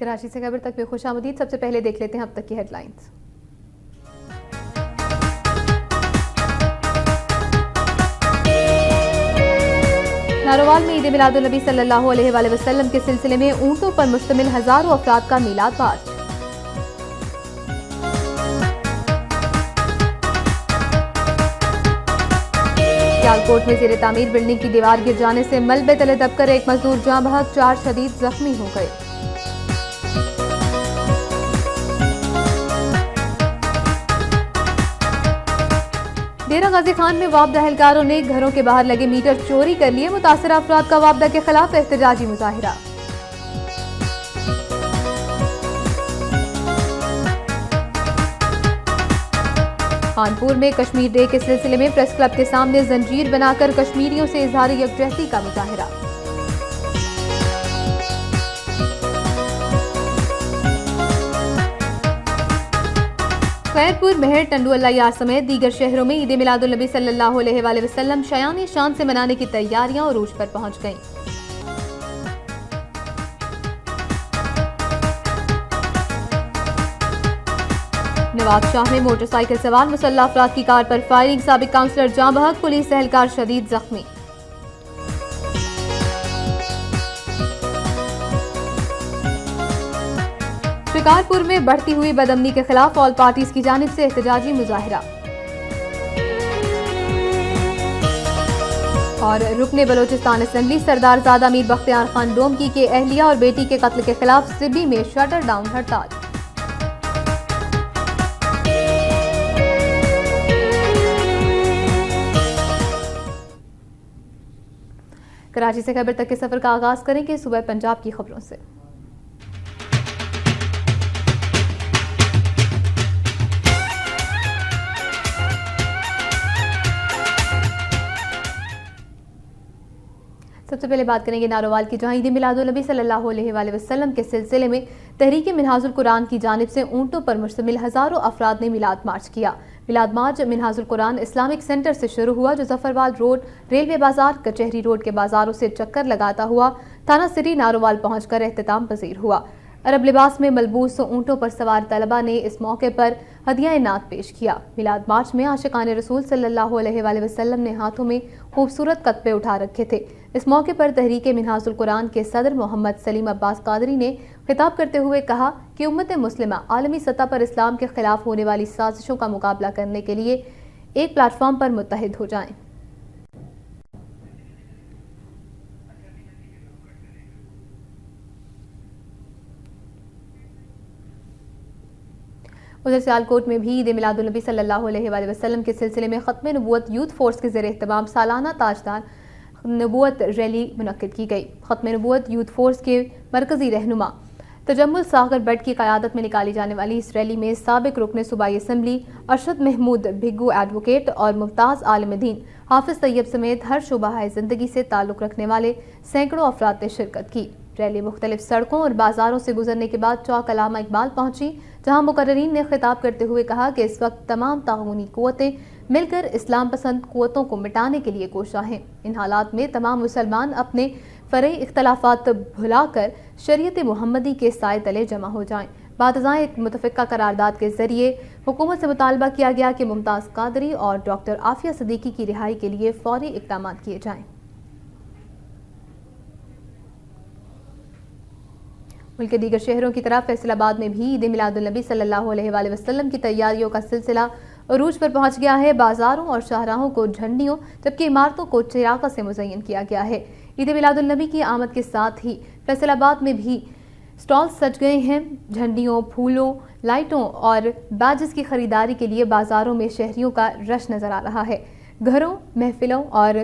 کراچی سے خبر تک میں خوش آمدید. سب سے پہلے دیکھ لیتے ہیں اب تک کی ہیڈ لائنز. ناروال میں عید میلاد النبی صلی اللہ علیہ وآلہ وسلم کے سلسلے میں اونٹوں پر مشتمل ہزاروں افراد کا میلاد مارچ. سیالکوٹ میں زیر تعمیر بلڈنگ کی دیوار گر جانے سے ملبے تلے دب کر ایک مزدور جاں بحق، 4 شدید زخمی ہو گئے. ڈیرہ غازی خان میں وابدہ اہلکاروں نے گھروں کے باہر لگے میٹر چوری کر لیے. متاثرہ افراد کا وابدہ کے خلاف احتجاجی مظاہرہ. خانپور میں کشمیر ڈے کے سلسلے میں پریس کلب کے سامنے زنجیر بنا کر کشمیریوں سے اظہار یکجہتی کا مظاہرہ. خیرپور، مہر، ٹنڈو اللہ یار سمیت دیگر شہروں میں عید میلاد النبی صلی اللہ علیہ وآلہ وسلم شایان شان سے منانے کی تیاریاں عروج پر پہنچ گئیں. نواب شاہ میں موٹر سائیکل سوار مسلح افراد کی کار پر فائرنگ، سابق کاؤنسلر جاں بحق، پولیس اہلکار شدید زخمی. شکارپور میں بڑھتی ہوئی بدامنی کے خلاف آل پارٹیز کی جانب سے احتجاجی مظاہرہ. اور رکن بلوچستان اسمبلی سردار زادہ میر بختیار خان ڈومکی کے اہلیہ اور بیٹی کے قتل کے خلاف سبی میں شٹر ڈاؤن ہڑتال. کراچی سے خیبر تک کے سفر کا آغاز کریں گے صبح پنجاب کی خبروں سے. سب سے پہلے بات کریں گے ناروال کی، جہاں عید میلاد النبی صلی اللہ علیہ وآلہ وسلم کے سلسلے میں تحریک منہاج القرآن کی جانب سے اونٹوں پر مشتمل ہزاروں افراد نے میلاد مارچ کیا. میلاد مارچ منہاج القرآن اسلامک سینٹر سے شروع ہوا، جو ظفرباد روڈ، ریلوے بازار، کچہری روڈ کے بازاروں سے چکر لگاتا ہوا تھانہ سٹی ناروال پہنچ کر اختتام پذیر ہوا. عرب لباس میں ملبوس اونٹوں پر سوار طلبہ نے اس موقع پر ہدیہ نعت پیش کیا. میلاد مارچ میں عاشقان رسول صلی اللہ علیہ وآلہ وسلم نے ہاتھوں میں خوبصورت قطبے اٹھا رکھے تھے. اس موقع پر تحریک منہاج القرآن کے صدر محمد سلیم عباس قادری نے خطاب کرتے ہوئے کہا کہ امت مسلمہ عالمی سطح پر اسلام کے خلاف ہونے والی سازشوں کا مقابلہ کرنے کے لیے ایک پلیٹ فارم پر متحد ہو جائیں. ادھر سیالکوٹ میں بھی عید میلاد النبی صلی اللہ علیہ وآلہ وسلم کے سلسلے میں ختم نبوت یوتھ فورس کے زیر اہتمام سالانہ تاجدار نبوت ریلی منعقد کی گئی. ختم نبوت یوتھ فورس کے مرکزی رہنما تجمل ساغر بٹ کی قیادت میں نکالی جانے والی اس ریلی میں سابق رکن صوبائی اسمبلی ارشد محمود بھگو ایڈوکیٹ اور ممتاز عالم دین حافظ طیب سمیت ہر شعبہ زندگی سے تعلق رکھنے والے سینکڑوں افراد نے شرکت کی. ریلی مختلف سڑکوں اور بازاروں سے گزرنے کے بعد چوک علامہ اقبال پہنچی، جہاں مقررین نے خطاب کرتے ہوئے کہا کہ اس وقت تمام تعاونی قوتیں مل کر اسلام پسند قوتوں کو مٹانے کے لیے کوشاں ہیں. ان حالات میں تمام مسلمان اپنے فرعی اختلافات بھلا کر شریعت محمدی کے سائے تلے جمع ہو جائیں. بعد ازاں ایک متفقہ قرارداد کے ذریعے حکومت سے مطالبہ کیا گیا کہ ممتاز قادری اور ڈاکٹر عافیہ صدیقی کی رہائی کے لیے فوری اقدامات کیے جائیں. ملک کے دیگر شہروں کی طرح فیصل آباد میں بھی عید میلاد النبی صلی اللہ علیہ وآلہ وسلم کی تیاریوں کا سلسلہ عروج پر پہنچ گیا ہے. بازاروں اور شاہراہوں کو جھنڈیوں جبکہ عمارتوں کو چراغوں سے مزین کیا گیا ہے. عید میلاد النبی کی آمد کے ساتھ ہی فیصل آباد میں بھی سٹال سج گئے ہیں. جھنڈیوں، پھولوں، لائٹوں اور بیجز کی خریداری کے لیے بازاروں میں شہریوں کا رش نظر آ رہا ہے. گھروں، محفلوں اور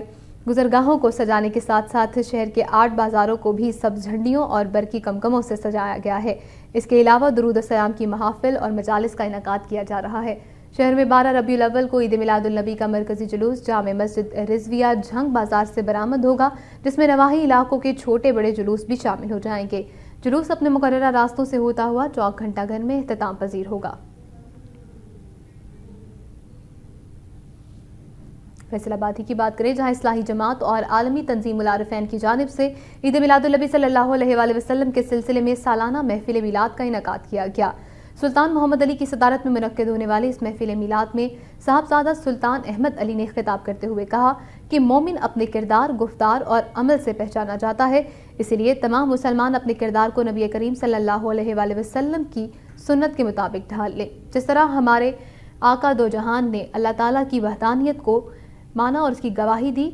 گزرگاہوں کو سجانے کے ساتھ ساتھ شہر کے 8 بازاروں کو بھی سبز جھنڈیوں اور برقی کمکموں سے سجایا گیا ہے. اس کے علاوہ درود السلام کی محافل اور مجالس کا انعقاد کیا جا رہا ہے. شہر میں 12 ربیع الاول کو عید میلاد النبی کا مرکزی جلوس جامع مسجد رضویہ جھنگ بازار سے برآمد ہوگا، جس میں نواحی علاقوں کے چھوٹے بڑے جلوس بھی شامل ہو جائیں گے. جلوس اپنے مقررہ راستوں سے ہوتا ہوا چوک گھنٹہ گھر میں اختتام پذیر ہوگا. فیصل آبادی کی بات کریں جہاں اصلاحی جماعت اور عالمی تنظیم العارفین کی جانب سے عید میلاد النبی صلی اللہ علیہ وآلہ وسلم کے سلسلے میں سالانہ محفل میلاد کا انعقاد کیا گیا۔ سلطان محمد علی کی صدارت میں منعقد ہونے والی اس محفل میلاد میں صاحبزادہ سلطان احمد علی نے خطاب کرتے ہوئے کہا کہ مومن اپنے کردار، گفتار اور عمل سے پہچانا جاتا ہے، اسی لیے تمام مسلمان اپنے کردار کو نبی کریم صلی اللہ علیہ وآلہ وسلم کی سنت کے مطابق ڈھال لیں۔ جس طرح ہمارے آقا دو جہان نے اللہ تعالیٰ کی وحدانیت کو مانا اور اس کی گواہی دی،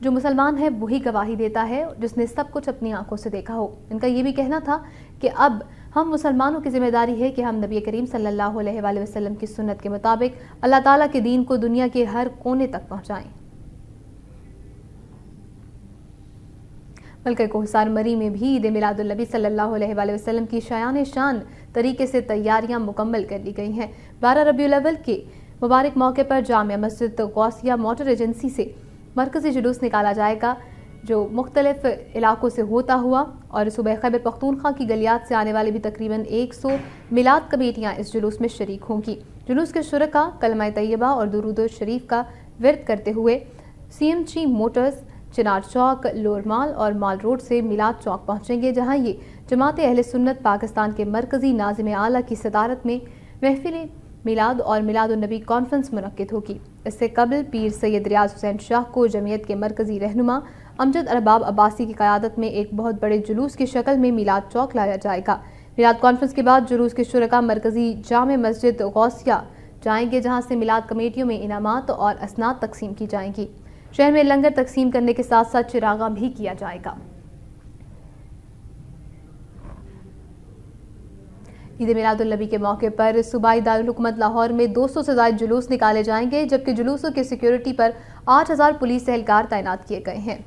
جو مسلمان ہے وہی گواہی دیتا ہے جس نے سب کچھ اپنی آنکھوں سے دیکھا ہو۔ ان کا یہ بھی کہنا تھا کہ اب ہم مسلمانوں کی ذمہ داری ہے کہ ہم نبی کریم صلی اللہ علیہ وآلہ وسلم کی سنت کے مطابق اللہ تعالیٰ کے دین کو دنیا کے ہر کونے تک پہنچائیں۔ ملکہ کوہسار مری میں بھی عید میلاد النبی صلی اللہ علیہ وآلہ وسلم کی شایان شان طریقے سے تیاریاں مکمل کر لی گئی ہیں۔ 12 ربیع الاول کے مبارک موقع پر جامع مسجد غوثیہ موٹر ایجنسی سے مرکزی جلوس نکالا جائے گا جو مختلف علاقوں سے ہوتا ہوا، اور صوبہ خیبر پختونخوا کی گلیات سے آنے والی بھی تقریباً 100 میلاد کمیٹیاں اس جلوس میں شریک ہوں گی۔ جلوس کے شرکاء کلمہ طیبہ اور درود شریف کا ورد کرتے ہوئے CMG موٹرز، چنار چوک، لور مال اور مال روڈ سے میلاد چوک پہنچیں گے، جہاں یہ جماعت اہل سنت پاکستان کے مرکزی ناظم اعلیٰ کی صدارت میں محفل میلاد اور میلاد النبی کانفرنس منعقد ہوگی۔ اس سے قبل پیر سید ریاض حسین شاہ کو جمعیت کے مرکزی رہنما امجد ارباب عباسی کی قیادت میں ایک بہت بڑے جلوس کی شکل میں میلاد چوک لایا جائے گا۔ میلاد کانفرنس کے بعد جلوس کے شرکاء مرکزی جامع مسجد غوثیہ جائیں گے، جہاں سے میلاد کمیٹیوں میں انعامات اور اسناد تقسیم کی جائیں گی۔ شہر میں لنگر تقسیم کرنے کے ساتھ ساتھ چراغاں بھی کیا جائے گا۔ عید میلاد النبی کے موقع پر صوبائی دارالحکومت لاہور میں 200 سے زائد جلوس نکالے جائیں گے، جبکہ جلوسوں کی سیکیورٹی پر 8000 پولیس اہلکار تعینات کیے گئے ہیں۔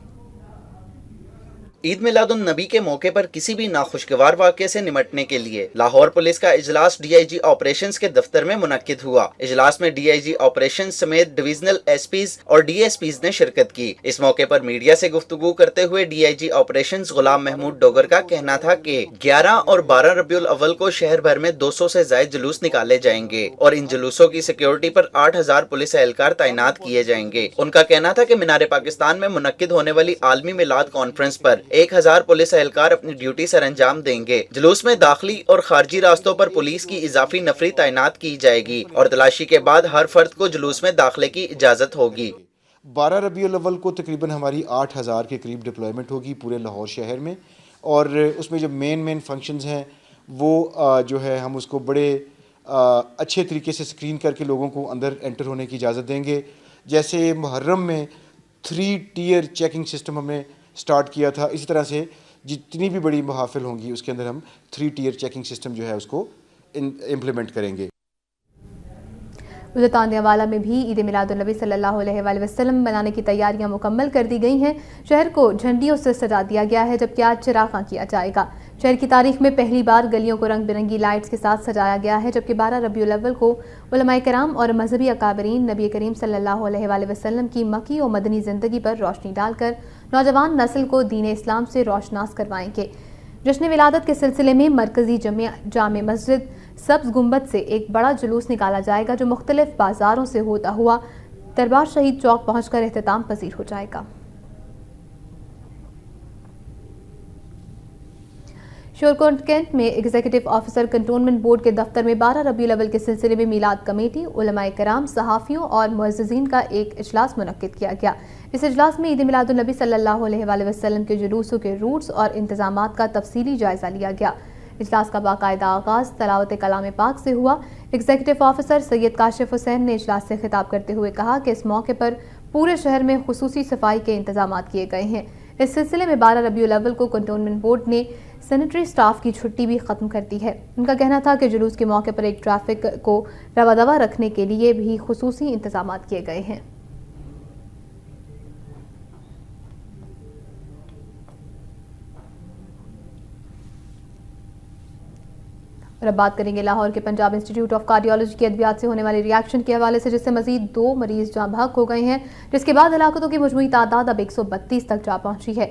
عید میلاد النبی کے موقع پر کسی بھی ناخوشگوار واقعے سے نمٹنے کے لیے لاہور پولیس کا اجلاس DIG آپریشنز کے دفتر میں منعقد ہوا۔ اجلاس میں DIG آپریشنز سمیت ڈویژنل SPs اور DSPs نے شرکت کی۔ اس موقع پر میڈیا سے گفتگو کرتے ہوئے DIG آپریشنز غلام محمود ڈوگر کا کہنا تھا کہ 11 اور 12 ربیع الاول کو شہر بھر میں 200 سے زائد جلوس نکالے جائیں گے اور ان جلوسوں کی سیکیورٹی پر 8000 پولیس اہلکار تعینات کیے جائیں گے۔ ان کا کہنا تھا کہ مینار پاکستان میں منعقد ہونے والی عالمی میلاد کانفرنس پر 1000 پولیس اہلکار اپنی ڈیوٹی سر انجام دیں گے۔ جلوس میں داخلی اور خارجی راستوں پر پولیس کی اضافی نفری تعینات کی جائے گی اور تلاشی کے بعد ہر فرد کو جلوس میں داخلے کی اجازت ہوگی۔ 12 ربیع الاول کو تقریباً ہماری 8000 کے قریب ڈپلائمنٹ ہوگی پورے لاہور شہر میں، اور اس میں جو مین فنکشنز ہیں وہ جو ہے ہم اس کو بڑے اچھے طریقے سے اسکرین کر کے لوگوں کو اندر انٹر ہونے کی اجازت دیں گے۔ جیسے محرم میں 3 ٹیئر چیکنگ سسٹم ہم نے سٹارٹ کیا تھا، اسی طرح سے جتنی بھی بڑی محافل ہوں گی اس کے اندر ہم 3 ٹیئر چیکنگ سسٹم جو ہے اس کو امپلیمنٹ کریں گے۔ تاندیا والا میں بھی عید میلاد النبی صلی اللہ علیہ وآلہ وسلم منانے کی تیاریاں مکمل کر دی گئی ہیں۔ شہر کو جھنڈیوں سے سجا دیا گیا ہے، جبکہ آج چراغاں کیا جائے گا۔ شہر کی تاریخ میں پہلی بار گلیوں کو رنگ برنگی لائٹس کے ساتھ سجایا گیا ہے، جبکہ 12 ربیع الاول کو علماء کرام اور مذہبی اکابرین نبی کریم صلی اللہ علیہ وآلہ وسلم کی مکی و مدنی زندگی پر روشنی ڈال کر نوجوان نسل کو دین اسلام سے روشناس کروائیں گے۔ جشن ولادت کے سلسلے میں مرکزی جامع مسجد سبز گنبد سے ایک بڑا جلوس نکالا جائے گا، جو مختلف بازاروں سے ہوتا ہوا دربار شہید چوک پہنچ کر اختتام پذیر ہو جائے گا۔ شورکوٹ کینٹ میں ایگزیکٹو آفیسر کنٹونمنٹ بورڈ کے دفتر میں 12 ربیع الاول کے سلسلے میں میلاد کمیٹی، علماء کرام، صحافیوں اور معززین کا ایک اجلاس منعقد کیا گیا۔ اس اجلاس میں عید میلاد النبی صلی اللہ علیہ وآلہ وسلم کے جلوسوں کے روٹس اور انتظامات کا تفصیلی جائزہ لیا گیا۔ اجلاس کا باقاعدہ آغاز تلاوت کلام پاک سے ہوا۔ ایگزیکٹو آفیسر سید کاشف حسین نے اجلاس سے خطاب کرتے ہوئے کہا کہ اس موقع پر پورے شہر میں خصوصی صفائی کے انتظامات کیے گئے ہیں۔ اس سلسلے میں 12 ربیع الاول کو کنٹونمنٹ بورڈ نے سینیٹری سٹاف کی چھٹی بھی ختم کر دی ہے۔ ان کا کہنا تھا کہ جلوس کے موقع پر ایک ٹریفک کو رواں دواں رکھنے کے لیے بھی خصوصی انتظامات کیے گئے ہیں۔ اور اب بات کریں گے لاہور کے پنجاب انسٹیٹیوٹ آف کارڈیالوجی کی ادویات سے ہونے والے ریاکشن کے حوالے سے، جس سے مزید 2 مریض جاں بحق ہو گئے ہیں، جس کے بعد ہلاکتوں کی مجموعی تعداد اب 132 تک جا پہنچی ہے۔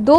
2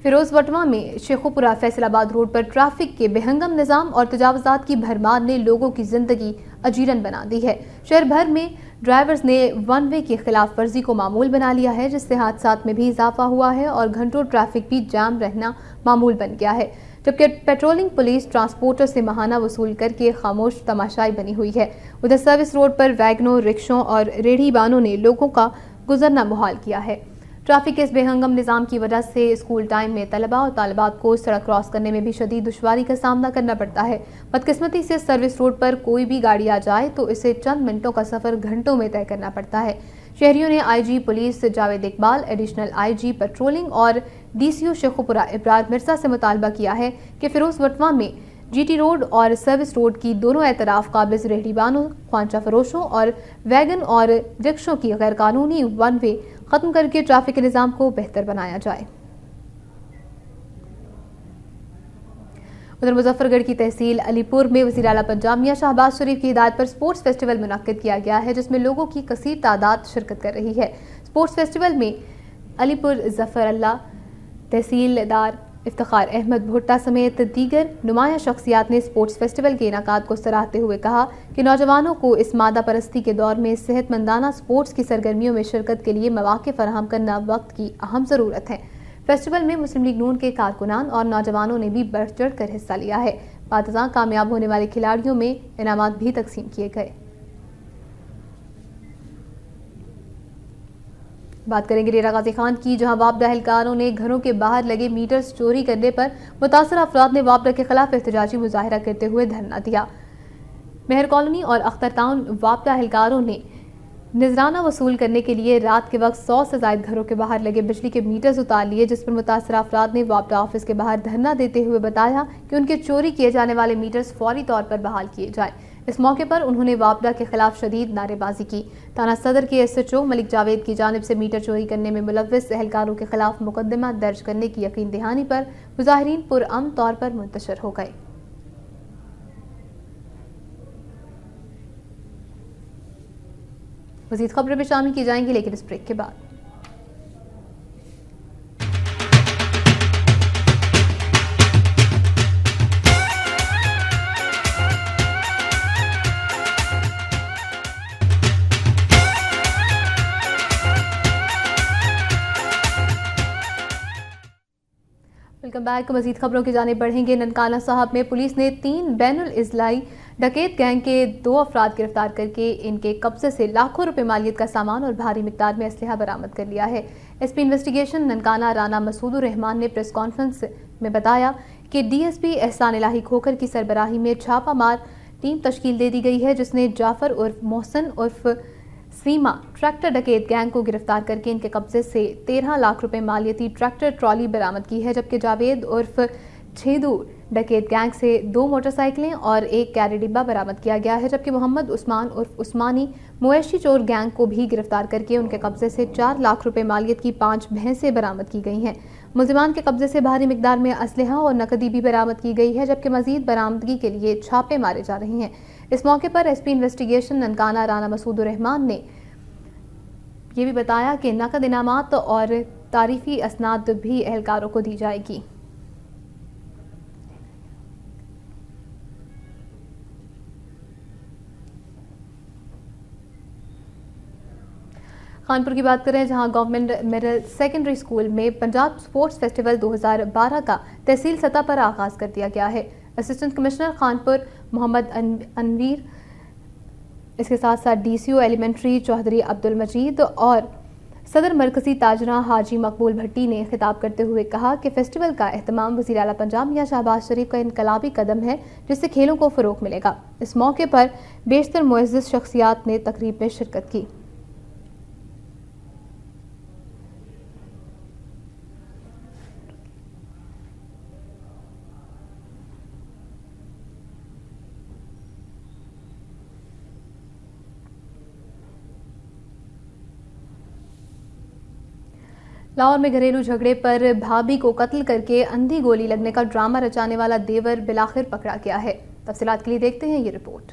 فیروز وٹوا میں شیخوپورہ فیصل آباد روڈ پر ٹریفک کے بہنگم نظام اور تجاوزات کی بھرمار نے لوگوں کی زندگی اجیرن بنا دی ہے۔ شہر بھر میں ڈرائیورز نے ون وے کی خلاف ورزی کو معمول بنا لیا ہے، جس سے حادثات میں بھی اضافہ ہوا ہے اور گھنٹوں ٹریفک بھی جام رہنا معمول بن گیا ہے، جبکہ پیٹرولنگ پولیس ٹرانسپورٹر سے ماہانہ وصول کر کے خاموش تماشائی بنی ہوئی ہے۔ ادھر سروس روڈ پر ویگنوں، رکشوں اور ریڑھی بانوں نے لوگوں کا گزرنا محال کیا ہے۔ ٹریفک کے اس بے ہنگم نظام کی وجہ سے اسکول ٹائم میں طلبہ اور طالبات کو سڑک کراس کرنے میں بھی شدید دشواری کا سامنا کرنا پڑتا ہے۔ بدقسمتی سے سروس روڈ پر کوئی بھی گاڑی آ جائے تو اسے چند منٹوں کا سفر گھنٹوں میں طے کرنا پڑتا ہے۔ شہریوں نے I G police Javed Iqbal, additional I G patrolling اور D C O Sheikhupura Abrar Mirza سے مطالبہ کیا ہے کہ فیروز وٹوا میں جی ٹی روڈ اور سروس روڈ کی دونوں اعتراف قابض ریڑھی بانوں، خوانچہ فروشوں اور ویگن اور رکشوں کی غیر قانونی ون وے ختم کر کے ٹریفک کے نظام کو بہتر بنایا جائے۔ ادھر مظفر گڑھ کی تحصیل علی پور میں وزیر اعلیٰ پنجاب میاں شہباز شریف کی ہدایت پر سپورٹس فیسٹیول منعقد کیا گیا ہے، جس میں لوگوں کی کثیر تعداد شرکت کر رہی ہے۔ سپورٹس فیسٹیول میں علی پور ظفر اللہ تحصیلدار افتخار احمد بھٹا سمیت دیگر نمایاں شخصیات نے سپورٹس فیسٹیول کے انعقاد کو سراہتے ہوئے کہا کہ نوجوانوں کو اس مادہ پرستی کے دور میں صحت مندانہ سپورٹس کی سرگرمیوں میں شرکت کے لیے مواقع فراہم کرنا وقت کی اہم ضرورت ہے۔ فیسٹیول میں مسلم لیگ نون کے کارکنان اور نوجوانوں نے بھی بڑھ چڑھ کر حصہ لیا ہے۔ بعد ازاں کامیاب ہونے والے کھلاڑیوں میں انعامات بھی تقسیم کیے گئے۔ بات کریں گے ڈیرہ غازی خان کی، جہاں وابڈا اہلکاروں نے گھروں کے باہر لگے میٹرز چوری کرنے پر متاثرہ افراد نے وابڈا کے خلاف احتجاجی مظاہرہ کرتے ہوئے دھرنا دیا۔ مہر کالونی اور اختر ٹاؤن وابڈا اہلکاروں نے نذرانہ وصول کرنے کے لیے رات کے وقت 100 سے زائد گھروں کے باہر لگے بجلی کے میٹرز اتار لیے، جس پر متاثرہ افراد نے وابڈا آفس کے باہر دھرنا دیتے ہوئے بتایا کہ ان کے چوری کیے جانے والے میٹرز فوری طور پر بحال کیے جائیں۔ اس موقع پر انہوں نے وابڈا کے خلاف شدید نعرے بازی کی۔ تھانہ صدر کے ایس ایچ او ملک جاوید کی جانب سے میٹر چوری کرنے میں ملوث اہلکاروں کے خلاف مقدمہ درج کرنے کی یقین دہانی پر مظاہرین پرامن طور پر منتشر ہو گئے۔ مزید خبریں بھی شامل کی جائیں گی، لیکن اس بریک کے بعد۔ Welcome back. مزید خبروں کی جانب بڑھیں گے۔ ننکانہ صاحب میں پولیس نے 3 بین الاضلاعی ڈکیت گینگ کے 2 افراد گرفتار کر کے ان کے قبضے سے لاکھوں روپے مالیت کا سامان اور بھاری مقدار میں اسلحہ برآمد کر لیا ہے۔ S P investigation Nankana Rana Masood Ur Rehman نے پریس کانفرنس میں بتایا کہ ڈی ایس پی احسان الہی کھوکھر کی سربراہی میں چھاپہ مار ٹیم تشکیل دے دی گئی ہے، جس نے جعفر عرف محسن عرف سیما ٹریکٹر ڈکیت گینگ کو گرفتار کر کے ان کے قبضے سے 13 لاکھ روپے مالیتی ٹریکٹر ٹرالی برآمد کی ہے، جبکہ جاوید عرف چھیدو ڈکیت گینگ سے 2 موٹر سائیکلیں اور 1 کیری ڈبہ برآمد کیا گیا ہے، جبکہ محمد عثمان عرف عثمانی مویشی چور گینگ کو بھی گرفتار کر کے ان کے قبضے سے 4 لاکھ روپے مالیت کی 5 بھینسیں برآمد کی گئی ہیں۔ ملزمان کے قبضے سے بھاری مقدار میں اسلحہ اور نقدی بھی برآمد کی گئی ہے، جبکہ مزید برآمدگی کے لیے چھاپے مارے جا رہے ہیں۔ اس موقع پر S P investigation Nankana Rana Masood Ur Rehman نے یہ بھی بتایا کہ نقد انعامات اور تعریفی اسناد بھی اہلکاروں کو دی جائے گی۔ خانپور کی بات کریں، جہاں گورنمنٹ مڈل سیکنڈری اسکول میں پنجاب سپورٹس فیسٹیول 2012 کا تحصیل سطح پر آغاز کر دیا گیا ہے۔ اسسٹنٹ کمشنر خانپور محمد انویر، اس کے ساتھ ساتھ ڈی سی او ایلیمنٹری چوہدری عبد المجید اور صدر مرکزی تاجراں حاجی مقبول بھٹی نے خطاب کرتے ہوئے کہا کہ فیسٹیول کا اہتمام وزیر اعلیٰ پنجاب میاں شہباز شریف کا انقلابی قدم ہے، جس سے کھیلوں کو فروغ ملے گا۔ اس موقع پر بیشتر معزز شخصیات نے تقریب میں شرکت کی۔ لاہور میں گھریلو جھگڑے پر بھابھی کو قتل کر کے اندھی گولی لگنے کا ڈرامہ رچانے والا دیور بالآخر پکڑا گیا ہے۔ تفصیلات کے لیے دیکھتے ہیں یہ رپورٹ۔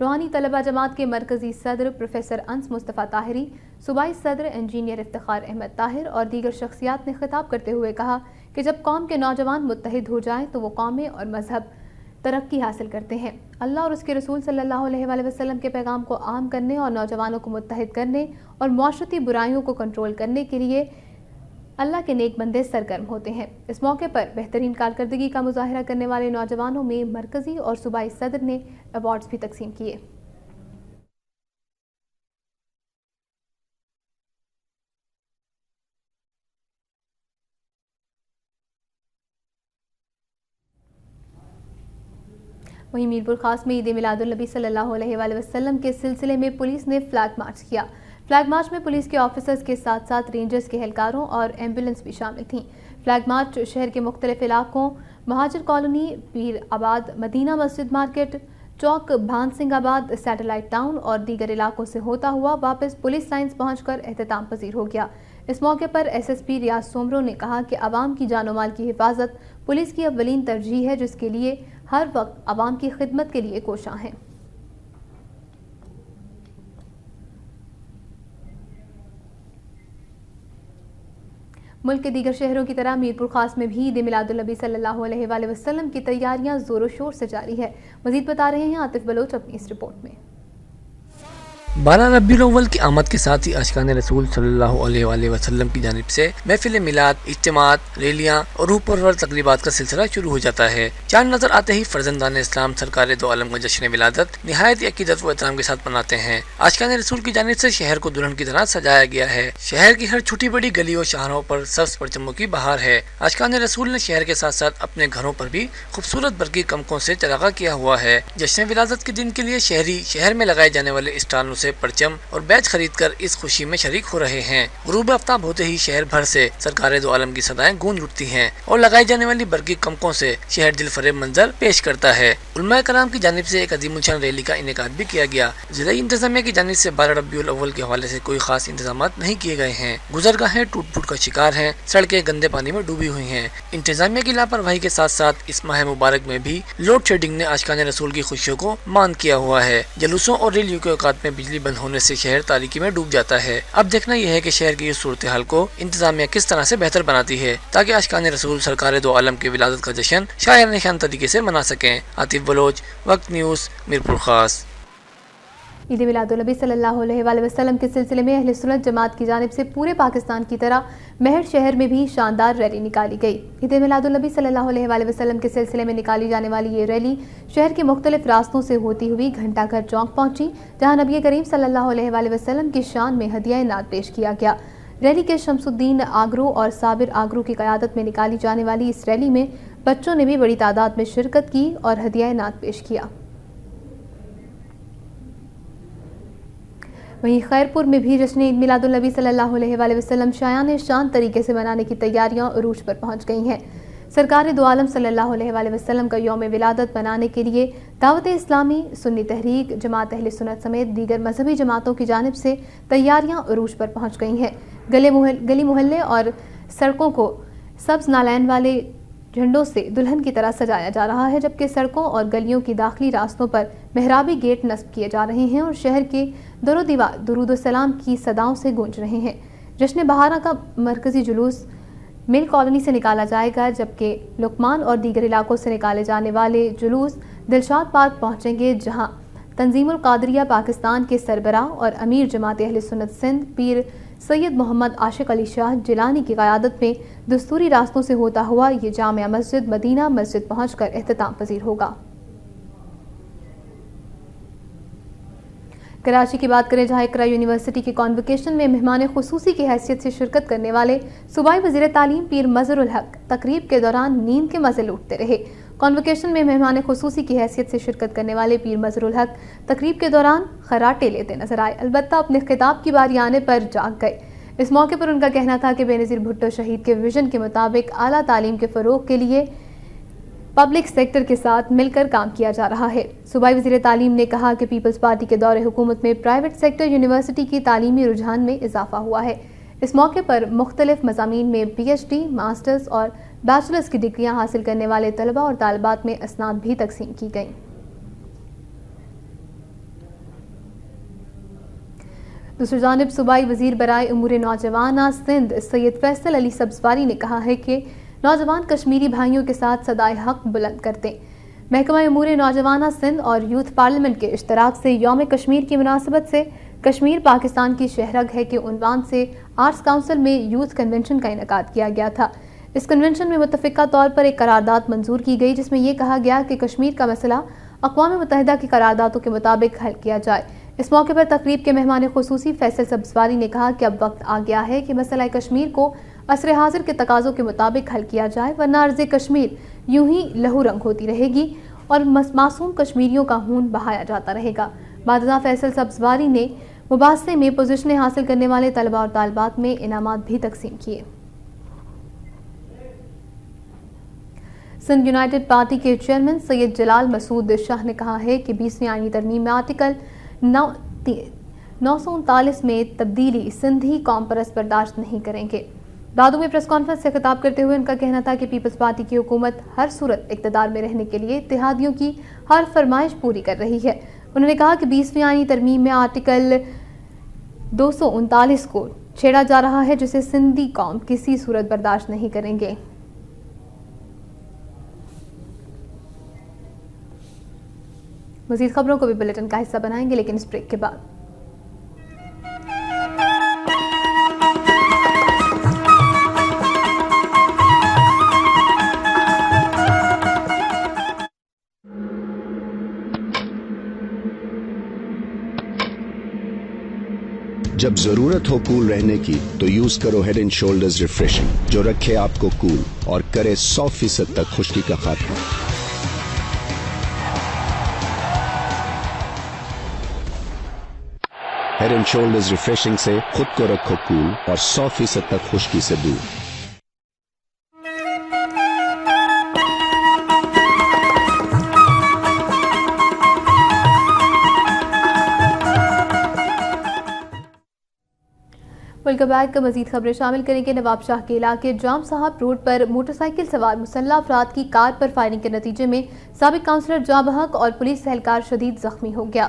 روحانی طلبہ جماعت کے مرکزی صدر پروفیسر انس مصطفیٰ طاہری، صوبائی صدر انجینئر افتخار احمد طاہر اور دیگر شخصیات نے خطاب کرتے ہوئے کہا کہ جب قوم کے نوجوان متحد ہو جائیں تو وہ قومیں اور مذہب ترقی حاصل کرتے ہیں۔ اللہ اور اس کے رسول صلی اللہ علیہ وآلہ وسلم کے پیغام کو عام کرنے اور نوجوانوں کو متحد کرنے اور معاشرتی برائیوں کو کنٹرول کرنے کے لیے اللہ کے نیک بندے سرگرم ہوتے ہیں۔ اس موقع پر بہترین کارکردگی کا مظاہرہ کرنے والے نوجوانوں میں مرکزی اور صوبائی صدر نے ایوارڈز بھی تقسیم کیے۔ وہیں میرپور خاص میں عید میلاد النبی صلی اللہ علیہ وآلہ وسلم کے سلسلے میں پولیس نے فلیگ مارچ کیا۔ فلیگ مارچ میں پولیس کے آفیسرز کے ساتھ ساتھ رینجرز کے اہلکاروں اور ایمبولینس بھی شامل تھیں۔ فلیگ مارچ شہر کے مختلف علاقوں مہاجر کالونی، پیر آباد، مدینہ مسجد مارکیٹ چوک، بھان سنگھ آباد، سیٹلائٹ ٹاؤن اور دیگر علاقوں سے ہوتا ہوا واپس پولیس لائنز پہنچ کر اختتام پذیر ہو گیا۔ اس موقع پر ایس ایس پی ریاض سومرو نے کہا کہ عوام کی جان و مال کی حفاظت پولیس کی اولین ترجیح ہے، جس کے لیے ہر وقت عوام کی خدمت کے لیے کوشاں ہیں۔ ملک کے دیگر شہروں کی طرح میرپور خاص میں بھی عید میلاد النبی صلی اللہ علیہ وآلہ وسلم کی تیاریاں زور و شور سے جاری ہے۔ مزید بتا رہے ہیں عاطف بلوچ اپنی اس رپورٹ میں۔ 12 ربیع الاول کی آمد کے ساتھ ہی عاشقان رسول صلی اللہ علیہ وآلہ وسلم کی جانب سے محفل میلاد، اجتماعات، ریلیاں اور روح پرور تقریبات کا سلسلہ شروع ہو جاتا ہے۔ چاند نظر آتے ہی فرزندان اسلام سرکار دو عالم کا جشن ولادت نہایت عقیدت و احترام کے ساتھ مناتے ہیں۔ عاشقان رسول کی جانب سے شہر کو دلہن کی طرح سجایا گیا ہے۔ شہر کی ہر چھوٹی بڑی گلی و شاہراہوں پر سبز پرچموں کی بہار ہے۔ عاشقان رسول نے شہر کے ساتھ ساتھ اپنے گھروں پر بھی خوبصورت برقی کمکوں سے چراغاں کیا ہوا ہے۔ جشن ولادت کے دن کے لیے شہری شہر میں لگائے جانے والے اسٹالوں سے پرچم اور بیچ خرید کر اس خوشی میں شریک ہو رہے ہیں۔ غروب آفتاب ہوتے ہی شہر بھر سے سرکار دو عالم کی صدائیں گونج اٹھتی ہیں اور لگائی جانے والی برقی کمکوں سے شہر دل فریب منظر پیش کرتا ہے۔ علماء کرام کی جانب سے ایک عظیم الشان ریلی کا انعقاد بھی کیا گیا۔ ضلعی انتظامیہ کی جانب سے 12 ربیع الاول کے حوالے سے کوئی خاص انتظامات نہیں کیے گئے ہیں۔ گزرگاہیں ٹوٹ پھوٹ کا شکار ہیں، سڑکیں گندے پانی میں ڈوبی ہوئی ہیں۔ انتظامیہ کی لاپرواہی کے ساتھ ساتھ اس ماہ مبارک میں بھی لوڈ شیڈنگ نے عاشقان رسول کی خوشیوں کو مان کیا ہوا ہے۔ جلوسوں اور ریلیوں کے اوقات میں بجلی بند ہونے سے شہر تاریکی میں ڈوب جاتا ہے۔ اب دیکھنا یہ ہے کہ شہر کی اس صورتحال کو انتظامیہ کس طرح سے بہتر بناتی ہے تاکہ عاشقان رسول سرکار دو عالم کی ولادت کا جشن شاعرانہ شان طریقے سے منا سکیں۔ عاطف بلوچ، وقت نیوز، میرپور خاص۔ عید میلاد النبی صلی اللہ علیہ وآلہ وسلم کے سلسلے میں اہل سنت جماعت کی جانب سے پورے پاکستان کی طرح مہر شہر میں بھی شاندار ریلی نکالی گئی۔ عید میلاد النبی صلی اللہ علیہ وآلہ وسلم کے سلسلے میں نکالی جانے والی یہ ریلی شہر کے مختلف راستوں سے ہوتی ہوئی گھنٹہ گھر چوک پہنچی، جہاں نبی کریم صلی اللہ علیہ وآلہ وسلم کی شان میں ہدیہ نعت پیش کیا گیا۔ ریلی کے شمس الدین آگرو اور صابر آگرو کی قیادت میں نکالی جانے والی اس ریلی میں بچوں نے بھی بڑی تعداد میں شرکت کی اور ہدیہ نعت پیش کیا۔ وہیں خیرپور میں بھی جشن عید میلاد النبی صلی اللہ علیہ وآلہ وسلم شایان شان طریقے سے منانے کی تیاریاں عروج پر پہنچ گئی ہیں۔ سرکار دو عالم صلی اللہ علیہ وآلہ وسلم کا یوم ولادت منانے کے لیے دعوت اسلامی، سنی تحریک، جماعت اہل سنت سمیت دیگر مذہبی جماعتوں کی جانب سے تیاریاں عروج پر پہنچ گئی ہیں۔ گلی محلے اور سڑکوں کو سبز نالین والے جھنڈوں سے دلہن کی طرح سجایا جا رہا ہے، جبکہ سڑکوں اور گلیوں کی داخلی راستوں پر محرابی گیٹ نصب کیے جا رہے ہیں اور شہر کے در و دیوار درود و سلام کی صداؤں سے گونج رہے ہیں۔ جشن بہارا کا مرکزی جلوس مل کالونی سے نکالا جائے گا، جبکہ لقمان اور دیگر علاقوں سے نکالے جانے والے جلوس دلشاد پارک پہنچیں گے، جہاں تنظیم القادریہ پاکستان کے سربراہ اور امیر جماعت اہل سنت سندھ پیر سید محمد عاشق علی شاہ جیلانی کی قیادت میں دستوری راستوں سے ہوتا ہوا یہ جامع مسجد مدینہ مسجد پہنچ کر اختتام پذیر ہوگا۔ کراچی کی بات کریں، جہاں اقرا یونیورسٹی کی کانوکیشن میں مہمان خصوصی کی حیثیت سے شرکت کرنے والے صوبائی وزیر تعلیم پیر مظہر الحق تقریب کے دوران نیند کے مزے لوٹتے رہے۔ کانوکیشن میں مہمان خصوصی کی حیثیت سے شرکت کرنے والے پیر مظہر الحق تقریب کے دوران خراٹے لیتے نظر آئے، البتہ اپنے خطاب کی باری آنے پر جاگ گئے۔ اس موقع پر ان کا کہنا تھا کہ بے نظیر بھٹو شہید کے ویژن کے مطابق اعلیٰ تعلیم کے فروغ کے لیے پبلک سیکٹر کے ساتھ مل کر کام کیا جا رہا ہے۔ صوبائی وزیر تعلیم نے کہا کہ پیپلز پارٹی کے دور حکومت میں پرائیویٹ سیکٹر یونیورسٹی کی تعلیمی رجحان میں اضافہ ہوا ہے۔ اس موقع پر مختلف مضامین میں پی ایچ ڈی، ماسٹرز اور بیچلرز کی ڈگریاں حاصل کرنے والے طلباء اور طالبات میں اسناد بھی تقسیم کی گئیں۔ دوسری جانب صوبائی وزیر برائے امور نوجوانہ سندھ سید فیصل علی سبزواری نے کہا ہے کہ نوجوان کشمیری بھائیوں کے ساتھ صدائے حق بلند کرتے. محکمہ امور نوجوانہ سندھ اور یوتھ پارلیمنٹ کے اشتراک سے یوم کشمیر کی مناسبت سے کشمیر پاکستان کی شہرگ ہے کے عنوان سے آرٹس کونسل میں یوتھ کنونشن کا انعقاد کیا گیا تھا. اس کنونشن میں متفقہ طور پر ایک قرارداد منظور کی گئی جس میں یہ کہا گیا کہ کشمیر کا مسئلہ اقوام متحدہ کی قراردادوں کے مطابق حل کیا جائے. اس موقع پر تقریب کے مہمان خصوصی فیصل سبزواری نے کہا کہ اب وقت آ گیا ہے کہ مسئلہ کشمیر کو عصر حاضر کے تقاضوں کے مطابق حل کیا جائے ورنہ ارض کشمیر یوں ہی لہو رنگ ہوتی رہے گی اور معصوم کشمیریوں کا خون بہایا جاتا رہے گا. بعد ازاں فیصل سبزواری نے مباحثے میں پوزیشنیں حاصل کرنے والے طلبہ اور طالبات میں انعامات بھی تقسیم کیے. سندھ یونائیٹڈ پارٹی کے چیئرمین سید جلال مسعود شاہ نے کہا ہے کہ 20ویں آئینی ترمیم میں آرٹیکل 939 میں تبدیلی سندھی قوم پرست برداشت نہیں کریں گے. دادو میں پریس کانفرنس سے خطاب کرتے ہوئے ان کا کہنا تھا کہ پیپلز پارٹی کی حکومت ہر صورت اقتدار میں رہنے کے لیے اتحادیوں کی ہر فرمائش پوری کر رہی ہے. انہوں نے کہا کہ 20ویں آئینی ترمیم میں آرٹیکل 239 کو چھیڑا جا رہا ہے جسے سندھی قوم کسی صورت برداشت نہیں کریں گے. مزید خبروں کو بھی بلیٹن کا حصہ بنائیں گے لیکن اس بریک کے بعد. جب ضرورت ہو کول رہنے کی تو یوز کرو ہیڈ اینڈ شولڈرز ریفریشنگ جو رکھے آپ کو کول اور کرے 100% تک خشکی کا خاتمہ. ہیڈ اینڈ شولڈرز ریفریشنگ سے خود کو رکھو کول اور 100% تک خشکی سے دور. ملک بیگ کا مزید خبریں شامل کریں گے. نواب شاہ کے علاقے جام صاحب روڈ پر موٹر سائیکل سوار مسلح افراد کی کار پر فائرنگ کے نتیجے میں سابق کونسلر جاں بحق اور پولیس اہلکار شدید زخمی ہو گیا.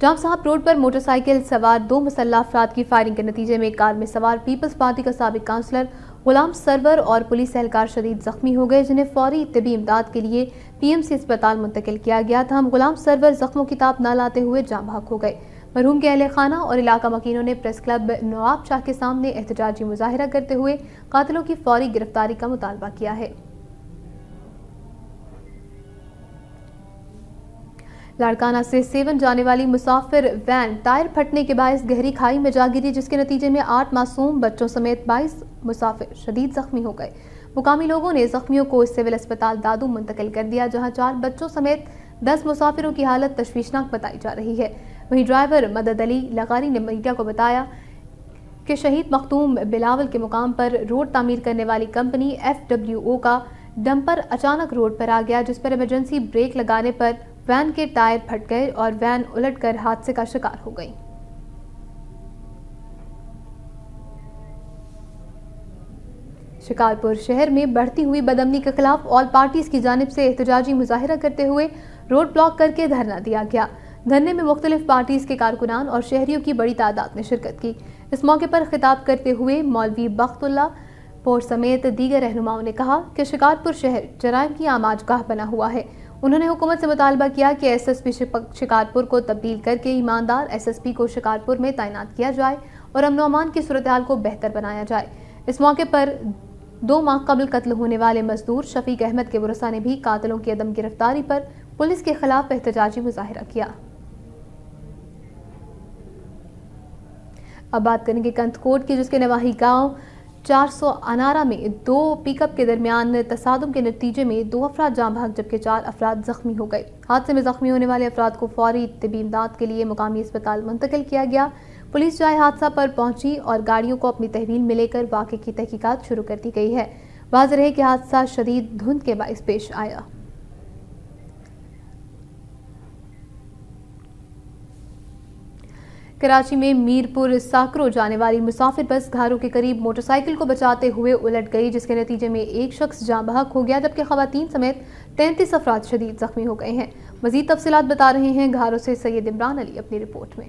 جام صاحب روڈ پر موٹر سائیکل سوار 2 مسلح افراد کی فائرنگ کے نتیجے میں کار میں سوار پیپلز پارٹی کا سابق کونسلر غلام سرور اور پولیس اہلکار شدید زخمی ہو گئے جنہیں فوری طبی امداد کے لیے PMC اسپتال منتقل کیا گیا تھا. غلام سرور زخموں کی تاب نہ لاتے ہوئے جاں بحق ہو گئے. مرحوم کے اہل خانہ اور علاقہ مکینوں نے پریس کلب نواب شاہ کے سامنے احتجاجی مظاہرہ کرتے ہوئے قاتلوں کی فوری گرفتاری کا مطالبہ کیا ہے. لاڑکانہ سے سیون جانے والی مسافر وین ٹائر پھٹنے کے باعث گہری کھائی میں جا گری جس کے نتیجے میں 8 معصوم بچوں سمیت 22 مسافر شدید زخمی ہو گئے. مقامی لوگوں نے زخمیوں کو سول اسپتال دادو منتقل کر دیا جہاں 4 بچوں سمیت 10 مسافروں کی حالت تشویشناک بتائی جا رہی ہے. وہیں ڈرائیور مدد علی لغاری نے میڈیا کو بتایا کہ شہید مختوم بلاول کے مقام پر روڈ تعمیر کرنے والی کمپنی FWO کا ڈمپر اچانک روڈ پر آ گیا جس پر ایمرجنسی بریک لگانے پر وین کے ٹائر پھٹ گئے اور وین الٹ کر حادثے کا شکار ہو گئی. شکارپور شہر میں بڑھتی ہوئی بدامنی کے خلاف آل پارٹیز کی جانب سے احتجاجی مظاہرہ کرتے ہوئے روڈ بلاک کر کے دھرنا دیا گیا. دھرنے میں مختلف پارٹیز کے کارکنان اور شہریوں کی بڑی تعداد نے شرکت کی. اس موقع پر خطاب کرتے ہوئے مولوی بخت اللہ پور سمیت دیگر رہنماؤں نے کہا کہ شکارپور شہر جرائم کی آماج گاہ بنا ہوا ہے. انہوں نے حکومت سے مطالبہ کیا کہ SSP شکارپور کو تبدیل کر کے ایماندار SSP کو شکارپور میں تعینات کیا جائے اور امن و امان کی صورتحال کو بہتر بنایا جائے. اس موقع پر 2 ماہ قبل قتل ہونے والے مزدور شفیق احمد کے ورثاء نے بھی قاتلوں کی عدم گرفتاری پر پولیس کے خلاف احتجاجی مظاہرہ کیا. اب بات کریں گے کنتھ کوٹ کی جس کے نواحی گاؤں 400 انارہ میں 2 پک اپ کے درمیان تصادم کے نتیجے میں 2 افراد جاں بحق جبکہ 4 افراد زخمی ہو گئے. حادثے میں زخمی ہونے والے افراد کو فوری طبی امداد کے لیے مقامی اسپتال منتقل کیا گیا. پولیس جائے حادثہ پر پہنچی اور گاڑیوں کو اپنی تحویل میں لے کر واقعے کی تحقیقات شروع کر دی گئی ہے. واضح ہے کہ حادثہ شدید دھند کے باعث پیش آیا. کراچی میں میرپور ساکرو جانے والی مسافر بس گھاروں کے قریب موٹر سائیکل کو بچاتے ہوئے الٹ گئی جس کے نتیجے میں ایک شخص جاں بحق ہو گیا جبکہ خواتین سمیت 33 افراد شدید زخمی ہو گئے ہیں. مزید تفصیلات بتا رہے ہیں گھاروں سے سید عمران علی اپنی رپورٹ میں.